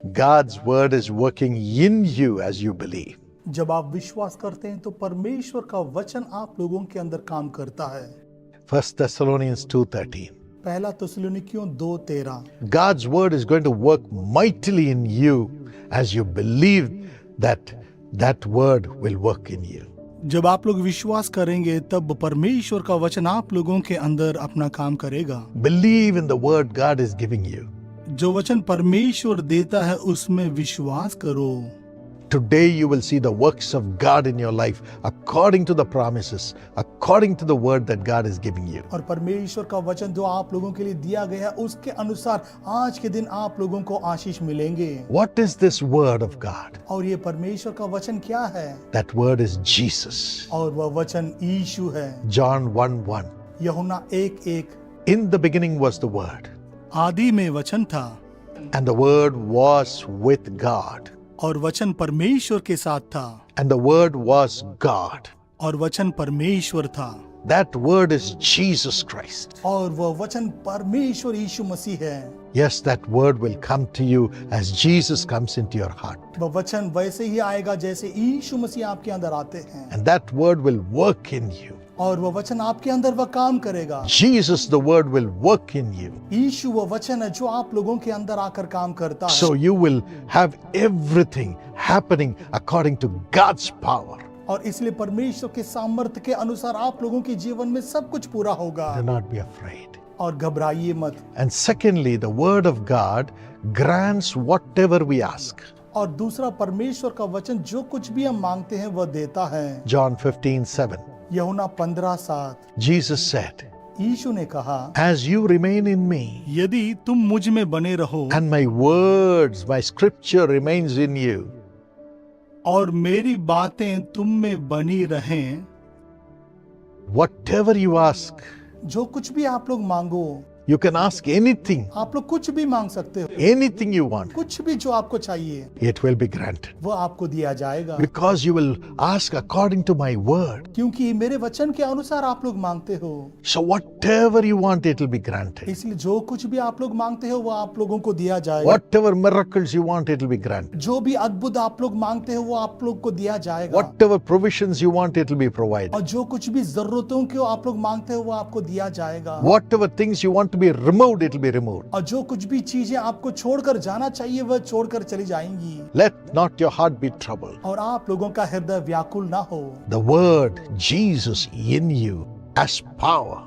God's word is working in you as you believe. जब आप विश्वास करते हैं तो परमेश्वर का वचन आप लोगों के अंदर काम करता है। 1 Thessalonians 2:13. पहला थिस्सलुनीकियों 2:13। God's word is going to work mightily in you as you believe that word will work in you. जब आप लोग विश्वास करेंगे तब परमेश्वर का वचन आप लोगों के अंदर अपना काम करेगा। Believe in the word God is giving you. जो वचन परमेश्वर देता है उसमें विश्वास करो। Today you will see the works of God in your life according to the promises, according to the word that God is giving you. और परमेश्वर का वचन जो आप लोगों के लिए दिया गया है उसके अनुसार आज के दिन आप लोगों को आशीष मिलेंगे। What is this word of God? और ये परमेश्वर का वचन क्या है? That word is Jesus. और वह वचन यीशु है। John 1:1. यूहन्ना 1:1। In the beginning was the word, आदि में वचन था and the word was with God, और वचन परमेश्वर के साथ था and the word was God. और वचन परमेश्वर था। That word is Jesus Christ. और वह वचन परमेश्वर यीशु मसीह है। Yes, that word will come to you as Jesus comes into your heart. वह वचन वैसे ही आएगा जैसे यीशु मसीह आपके अंदर आते हैं। And that word will work in you. और वह वचन आपके अंदर वह काम करेगा। Jesus, the word, will work in you. यीशु वह वचन है जो आप लोगों के अंदर आकर काम करता है। So you will have everything happening according to God's power. और इसलिए परमेश्वर के सामर्थ्य के अनुसार आप लोगों के जीवन में सब कुछ पूरा होगा। Do not be afraid. और घबराइए मत। And secondly, the word of God grants whatever we ask. और दूसरा परमेश्वर का वचन जो कुछ भी हम मांगते हैं वह देता है। John 15:7. यूहन्ना 15:7। Jesus said, यीशु ने कहा, as you remain in me, यदि तुम मुझ में बने रहो and my words, my scripture remains in you, और मेरी बातें तुम में बनी रहें, whatever you ask, जो कुछ भी आप लोग मांगो, you can ask anything, आप लोग कुछ भी मांग सकते हो। anything you want, कुछ भी जो आपको चाहिए it will be granted. वो आपको दिया जाएगा। Because you will ask according to my word. क्योंकि मेरे वचन के अनुसार आप लोग मांगते हो। So whatever you want, it will be granted. इसलिए जो कुछ भी आप लोग मांगते हो वो आप लोगों को दिया जाएगा। Whatever miracles you want, it will be granted. जो भी अद्भुत आप लोग मांगते हो वो आप लोग को दिया जाएगा। Whatever provisions you want, it will be provided. और जो कुछ भी जरूरतों को आप लोग मांगते हो वो आपको दिया जाएगा। Whatever things you want to be removed, it will be removed. और जो कुछ भी चीजें आपको छोड़कर जाना चाहिए वह छोड़कर चली जाएंगी। Let not your heart be troubled. और आप लोगों का हृदय व्याकुल ना हो। The word Jesus in you as power.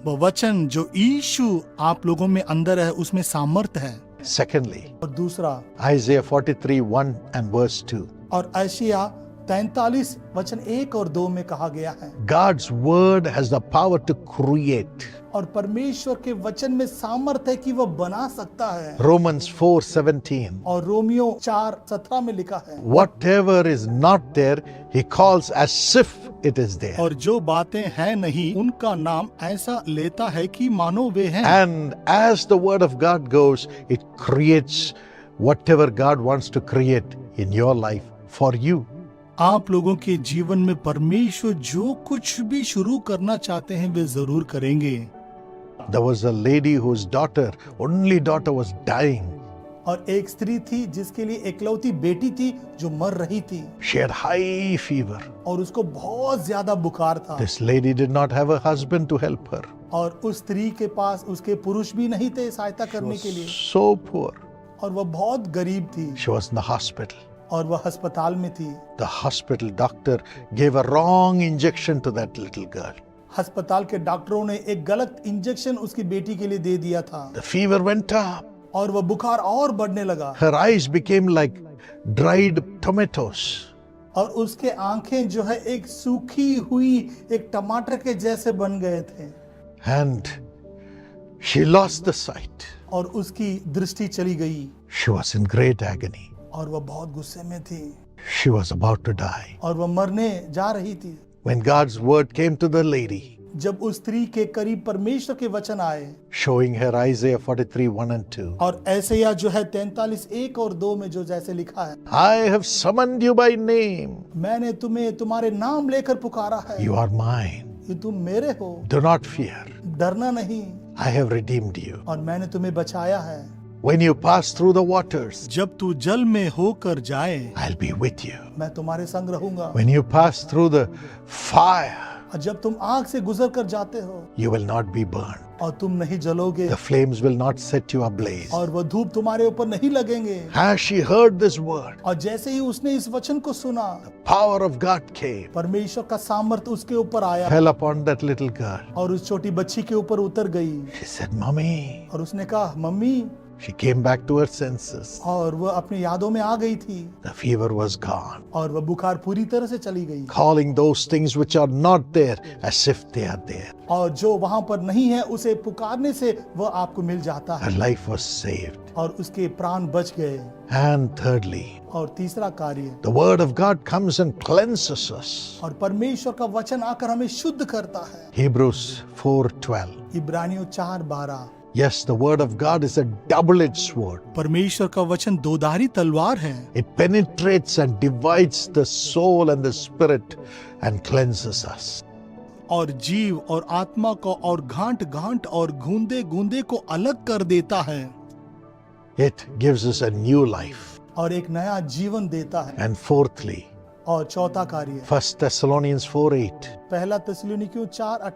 वह वचन जो यीशु आप लोगों में अंदर है उसमें सामर्थ है। Secondly, और दूसरा Isaiah 43:1 and verse 2. और एशिया 43 वचन 1 और 2 में कहा गया है। God's word has the power to create. और परमेश्वर के वचन में सामर्थ है कि वह बना सकता है। Romans 4:17. और रोमियो 4:17 में लिखा है, Whatever is not there, he calls as if it is there. और जो बातें हैं नहीं उनका नाम ऐसा लेता है कि मानो वे हैं। And as the word of God goes, it creates whatever God wants to create in your life for you. आप लोगों के जीवन में परमेश्वर जो कुछ भी शुरू करना चाहते हैं वे जरूर करेंगे। There was a lady whose only daughter was dying. और एक स्त्री थी जिसके लिए एकलौती बेटी थी जो मर रही थी। She had high fever. और उसको बहुत ज्यादा बुखार था। This lady did not have a husband to help her. और उस स्त्री के पास उसके पुरुष भी नहीं थे सहायता करने के लिए। So poor. और वह बहुत गरीब थी। She was in the hospital. और वह अस्पताल में थी। The hospital doctor gave a wrong injection to that little girl. अस्पताल के डॉक्टरों ने एक गलत इंजेक्शन उसकी बेटी के लिए दे दिया था। The fever went up. और वह बुखार और बढ़ने लगा। Her eyes became like dried tomatoes. और उसके आंखें जो है एक सूखी हुई एक टमाटर के जैसे बन गए थे। And she lost the sight. और उसकी दृष्टि चली गई। She was in great agony. और वह बहुत गुस्से में थी। She was about to die. और वह मरने जा रही थी। When God's word came to the lady, जब उस स्त्री के करीब परमेश्वर के वचन आए, showing her Isaiah 43:1 and 2. और ऐसेया जो है 43:1 और 2 में जो जैसे लिखा है, I have summoned you by name. मैंने तुम्हें तुम्हारे नाम लेकर पुकारा है। You are mine. ये तुम मेरे हो, Do not fear. डरना नहीं, I have redeemed you. और मैंने तुम्हें बचाया है। When you pass through the waters, जब तू जल में होकर जाए, I'll be with you. मैं तुम्हारे संग रहूंगा। When you pass through the fire, और जब तुम आग से गुजर कर जाते हो, you will not be burned. और तुम नहीं जलोगे, The flames will not set you ablaze. और वह धूप तुम्हारे ऊपर नहीं लगेंगे। As she heard this word, और जैसे ही उसने इस वचन को सुना, power of God came, परमेश्वर का सामर्थ उसके ऊपर आया fell upon that little girl. और उस छोटी बच्ची के ऊपर उतर गई। She said, Mommy. और उसने कहा, mummy. She came back to her senses. और वह अपनी यादों में आ गई थी The fever was gone. और वह बुखार पूरी तरह से चली गई। Calling those things which are not there as if they are there. और जो वहां पर नहीं है उसे पुकारने से वह आपको मिल जाता Her है life was saved. और उसके प्राण बच गए। And thirdly, और तीसरा कार्य, the word of God comes and cleanses us. और परमेश्वर का वचन आकर हमें शुद्ध करता है। Hebrews 4:12. इब्रानियों 4:12। Yes, the word of God is a double-edged sword. परमेश्वर का वचन दोधारी तलवार है। It penetrates and divides the soul and the spirit and cleanses us. और जीव और आत्मा को और घांट घांट और गूंदे गूंदे को अलग कर देता है। It gives us a new life. और एक नया जीवन देता है। And fourthly, और चौथा कार्य, 1 Thessalonians 4:8. पहला थिस्सलुनीकियों 4:8,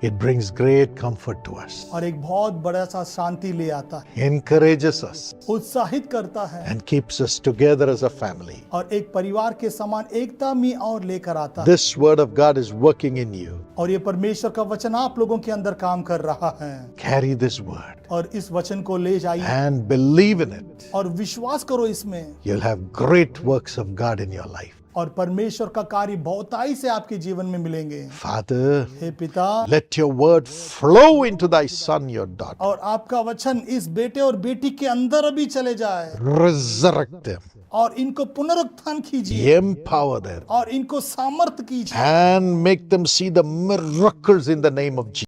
It brings great comfort to us, और एक बहुत बड़ा सा शांति ले आता है, encourages us, उत्साहित करता है and keeps us together as a family. और एक परिवार के समान एकता में और लेकर आता है। This word of God is working in you. और ये परमेश्वर का वचन आप लोगों के अंदर काम कर रहा है। Carry this word और इस वचन को ले जाइए and believe in it. और विश्वास करो इसमें, You'll have great works of God in your life. और परमेश्वर का कार्य बहुताई से आपके जीवन में मिलेंगे। Father, हे पिता, let your word flow into thy son, your daughter. और आपका वचन इस बेटे और बेटी के अंदर अभी चले जाए Resurrect them, और इनको पुनरुत्थान कीजिए empower them, और इनको सामर्थ कीजिए and make them see the miracles in the name of Jesus.